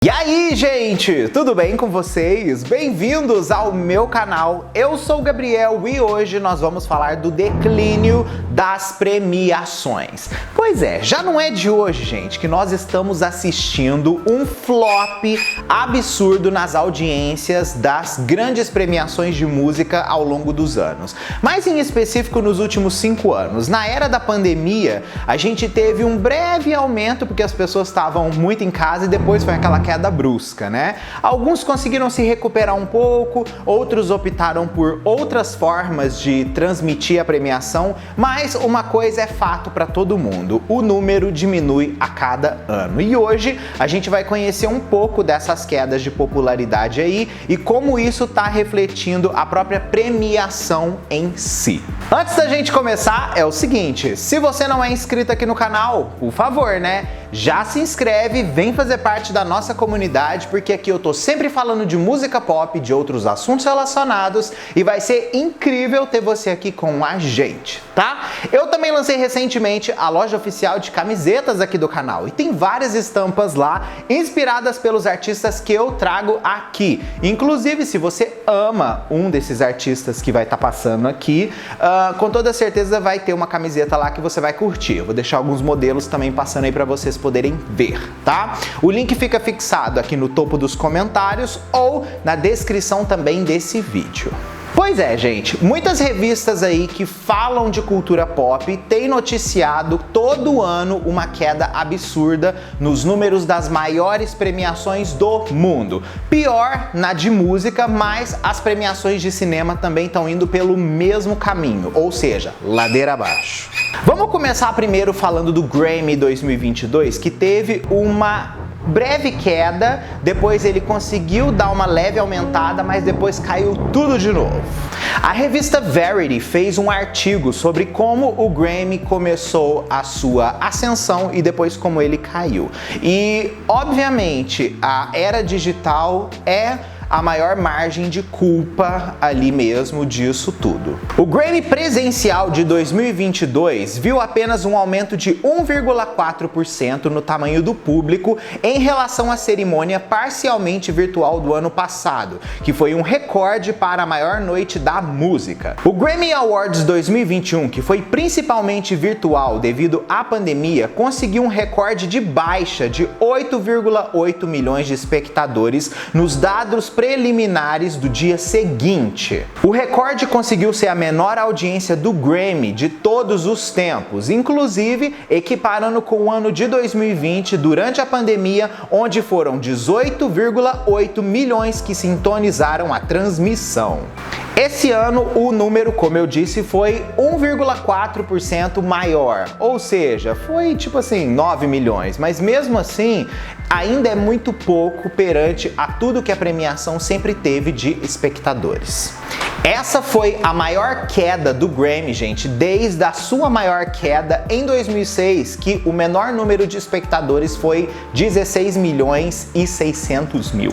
E aí, gente, tudo bem com vocês? Bem-vindos ao meu canal. Eu sou o Gabriel e hoje nós vamos falar do declínio das premiações. Pois é, já não é de hoje, gente, que nós estamos assistindo um flop absurdo nas audiências das grandes premiações de música ao longo dos anos. Mas em específico nos últimos 5 anos. Na era da pandemia, a gente teve um breve aumento porque as pessoas estavam muito em casa e depois foi aquela queda brusca, né? Alguns conseguiram se recuperar um pouco, outros optaram por outras formas de transmitir a premiação, mas uma coisa é fato para todo mundo: o número diminui a cada ano. E hoje a gente vai conhecer um pouco dessas quedas de popularidade aí e como isso está refletindo a própria premiação em si. Antes da gente começar, é o seguinte: se você não é inscrito aqui no canal, por favor, né? Já se inscreve, vem fazer parte da nossa comunidade, porque aqui eu tô sempre falando de música pop, de outros assuntos relacionados e vai ser incrível ter você aqui com a gente, tá? Eu também lancei recentemente a loja oficial de camisetas aqui do canal e tem várias estampas lá inspiradas pelos artistas que eu trago aqui. Inclusive, se você ama um desses artistas que vai estar passando aqui, com toda certeza vai ter uma camiseta lá que você vai curtir. Eu vou deixar alguns modelos também passando aí para vocês poderem ver, tá? O link fica fixado aqui no topo dos comentários ou na descrição também desse vídeo. Pois é, gente, muitas revistas aí que falam de cultura pop têm noticiado todo ano uma queda absurda nos números das maiores premiações do mundo. Pior na de música, mas as premiações de cinema também estão indo pelo mesmo caminho, ou seja, ladeira abaixo. Vamos começar primeiro falando do Grammy 2022, que teve uma breve queda, depois ele conseguiu dar uma leve aumentada, mas depois caiu tudo de novo. A revista Variety fez um artigo sobre como o Grammy começou a sua ascensão e depois como ele caiu. E, obviamente, a era digital é a maior margem de culpa ali mesmo disso tudo. O Grammy presencial de 2022 viu apenas um aumento de 1,4% no tamanho do público em relação à cerimônia parcialmente virtual do ano passado, que foi um recorde para a maior noite da música. O Grammy Awards 2021, que foi principalmente virtual devido à pandemia, conseguiu um recorde de baixa de 8,8 milhões de espectadores nos dados preliminares do dia seguinte. O recorde conseguiu ser a menor audiência do Grammy de todos os tempos, inclusive equiparando com o ano de 2020 durante a pandemia, onde foram 18,8 milhões que sintonizaram a transmissão. Esse ano o número, como eu disse, foi 1,4% maior, ou seja, foi tipo assim 9 milhões, mas mesmo assim ainda é muito pouco perante a tudo que a premiação sempre teve de espectadores. Essa foi a maior queda do Grammy, gente, desde a sua maior queda em 2006, que o menor número de espectadores foi 16 milhões e 600 mil.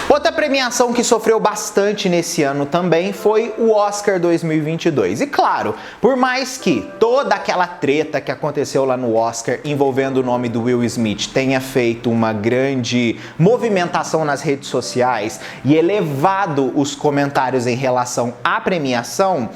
Outra premiação que sofreu bastante nesse ano também foi o Oscar 2022. E claro, por mais que toda aquela treta que aconteceu lá no Oscar envolvendo o nome do Will Smith tenha feito uma grande movimentação nas redes sociais e elevado os comentários em relação à premiação,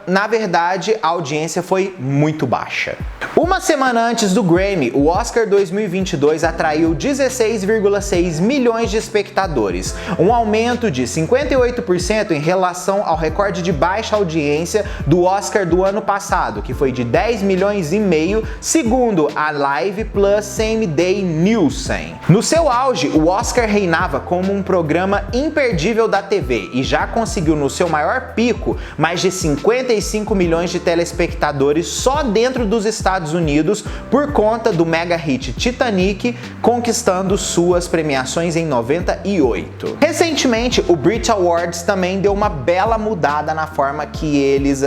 na verdade a audiência foi muito baixa. Uma semana antes do Grammy, o Oscar 2022 atraiu 16,6 milhões de espectadores, um aumento de 58% em relação ao recorde de baixa audiência do Oscar do ano passado, que foi de 10 milhões e meio, segundo a Live Plus Same Day Nielsen. No seu auge, o Oscar reinava como um programa imperdível da TV e já conseguiu no seu maior pico mais de 55 milhões de telespectadores só dentro dos Estados Unidos por conta do mega hit Titanic, conquistando suas premiações em 98. Recentemente, o Brit Awards também deu uma bela mudada na forma que eles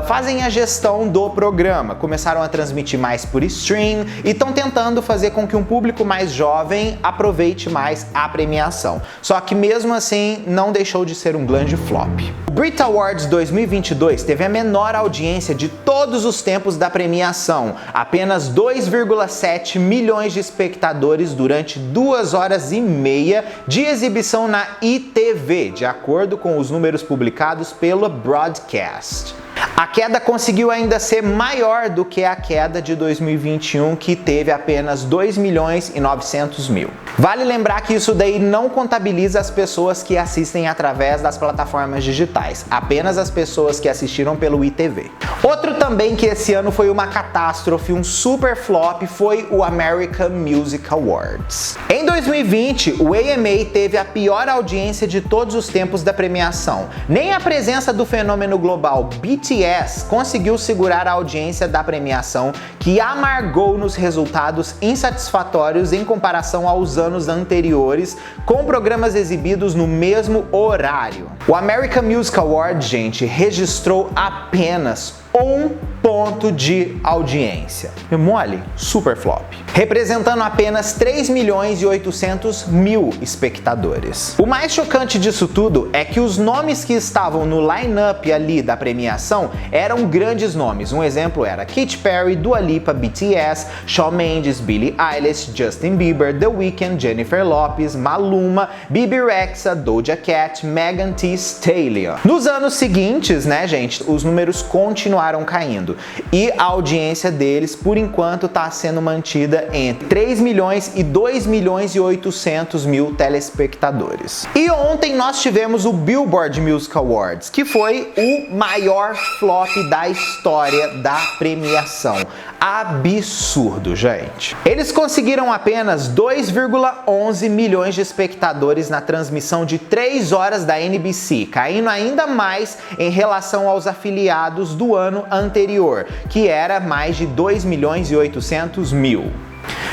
fazem a gestão do programa. Começaram a transmitir mais por stream e estão tentando fazer com que um público mais jovem aproveite mais a premiação. Só que mesmo assim não deixou de ser um grande flop. O Brit Awards 2022 teve a menor audiência de todos os tempos da premiação, apenas 2,7 milhões de espectadores durante 2 horas e meia de exibição na ITV, de acordo com os números publicados pela Broadcast. A queda conseguiu ainda ser maior do que a queda de 2021, que teve apenas 2.900.000. Vale lembrar que isso daí não contabiliza as pessoas que assistem através das plataformas digitais, apenas as pessoas que assistiram pelo ITV. Outro também que esse ano foi uma catástrofe, um super flop, foi o American Music Awards. Em 2020, o AMA teve a pior audiência de todos os tempos da premiação. Nem a presença do fenômeno global BTS conseguiu segurar a audiência da premiação, que amargou nos resultados insatisfatórios em comparação aos anos anteriores, com programas exibidos no mesmo horário. O American Music Awards, gente, registrou apenas 1 ponto de audiência. Mole, super flop. Representando apenas 3.800.000 espectadores. O mais chocante disso tudo é que os nomes que estavam no line-up ali da premiação eram grandes nomes. Um exemplo era Katy Perry, Dua Lipa, BTS, Shawn Mendes, Billie Eilish, Justin Bieber, The Weeknd, Jennifer Lopez, Maluma, Bebe Rexha, Doja Cat, Megan Thee Stallion. Nos anos seguintes, né, gente, os números continuaram caindo e a audiência deles, por enquanto, está sendo mantida entre 3 milhões e 2.800.000 telespectadores. E ontem nós tivemos o Billboard Music Awards, que foi o maior flop da história da premiação. Absurdo, gente. Eles conseguiram apenas 2,11 milhões de espectadores na transmissão de 3 horas da NBC, caindo ainda mais em relação aos afiliados do ano anterior, que era mais de 2.800.000.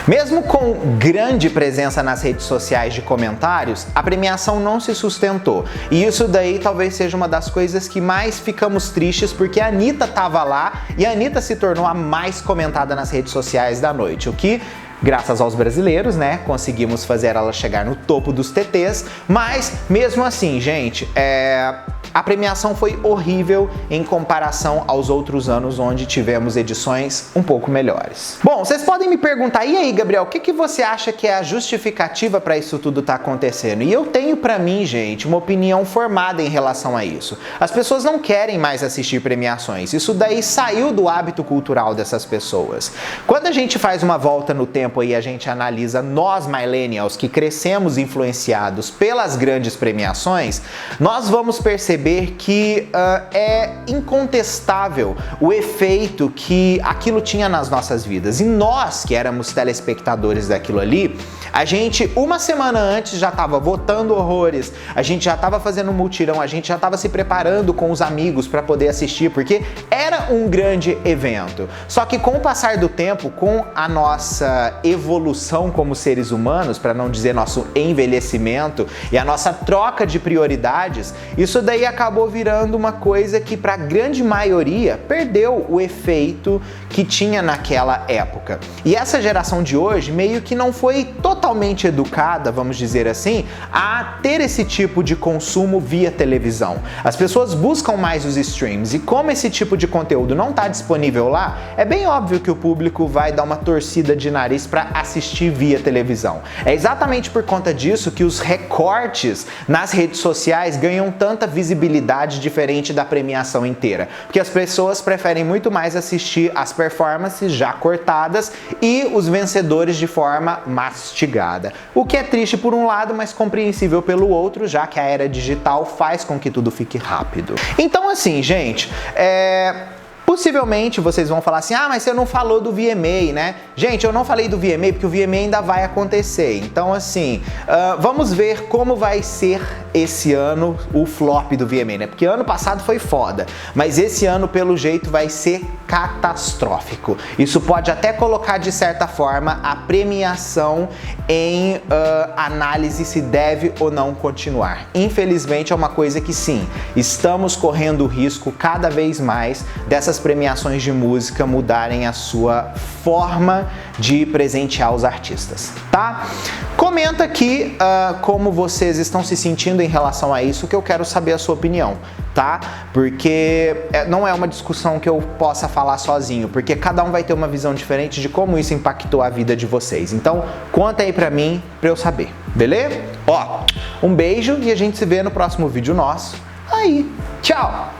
Mesmo com grande presença nas redes sociais de comentários, a premiação não se sustentou. E isso daí talvez seja uma das coisas que mais ficamos tristes, porque a Anitta tava lá e a Anitta se tornou a mais comentada nas redes sociais da noite, o que, graças aos brasileiros, né, conseguimos fazer ela chegar no topo dos TTs, mas mesmo assim, gente, a premiação foi horrível em comparação aos outros anos onde tivemos edições um pouco melhores. Bom, vocês podem me perguntar, e aí, Gabriel, o que você acha que é a justificativa para isso tudo tá acontecendo? E eu tenho para mim, gente, uma opinião formada em relação a isso. As pessoas não querem mais assistir premiações. Isso daí saiu do hábito cultural dessas pessoas. Quando a gente faz uma volta no tempo e a gente analisa nós millennials que crescemos influenciados pelas grandes premiações, nós vamos perceber que é incontestável o efeito que aquilo tinha nas nossas vidas. E nós, que éramos telespectadores daquilo ali, a gente, uma semana antes, já estava votando horrores, a gente já estava fazendo mutirão, a gente já estava se preparando com os amigos para poder assistir, porque era um grande evento. Só que com o passar do tempo, com a nossa evolução como seres humanos, para não dizer nosso envelhecimento, e a nossa troca de prioridades, isso daí acabou virando uma coisa que para a grande maioria perdeu o efeito que tinha naquela época. E essa geração de hoje meio que não foi totalmente educada, vamos dizer assim, a ter esse tipo de consumo via televisão. As pessoas buscam mais os streams e como esse tipo de conteúdo não está disponível lá, é bem óbvio que o público vai dar uma torcida de nariz para assistir via televisão. É exatamente por conta disso que os recortes nas redes sociais ganham tanta visibilidade diferente da premiação inteira, porque as pessoas preferem muito mais assistir as performances já cortadas e os vencedores de forma mastigada. O que é triste por um lado, mas compreensível pelo outro, já que a era digital faz com que tudo fique rápido. Então assim, gente, possivelmente vocês vão falar assim, ah, mas você não falou do VMA, né? Gente, eu não falei do VMA porque o VMA ainda vai acontecer. Então, assim, vamos ver como vai ser esse ano o flop do VMA, né? Porque ano passado foi foda, mas esse ano, pelo jeito, vai ser catastrófico. Isso pode até colocar, de certa forma, a premiação em análise se deve ou não continuar. Infelizmente, é uma coisa que, sim, estamos correndo o risco cada vez mais dessas premiações de música mudarem a sua forma de presentear os artistas, tá? Comenta aqui como vocês estão se sentindo em relação a isso, que eu quero saber a sua opinião, tá? Porque não é uma discussão que eu possa falar sozinho, porque cada um vai ter uma visão diferente de como isso impactou a vida de vocês. Então, conta aí pra mim, pra eu saber, beleza? Ó, um beijo e a gente se vê no próximo vídeo nosso. Aí, tchau!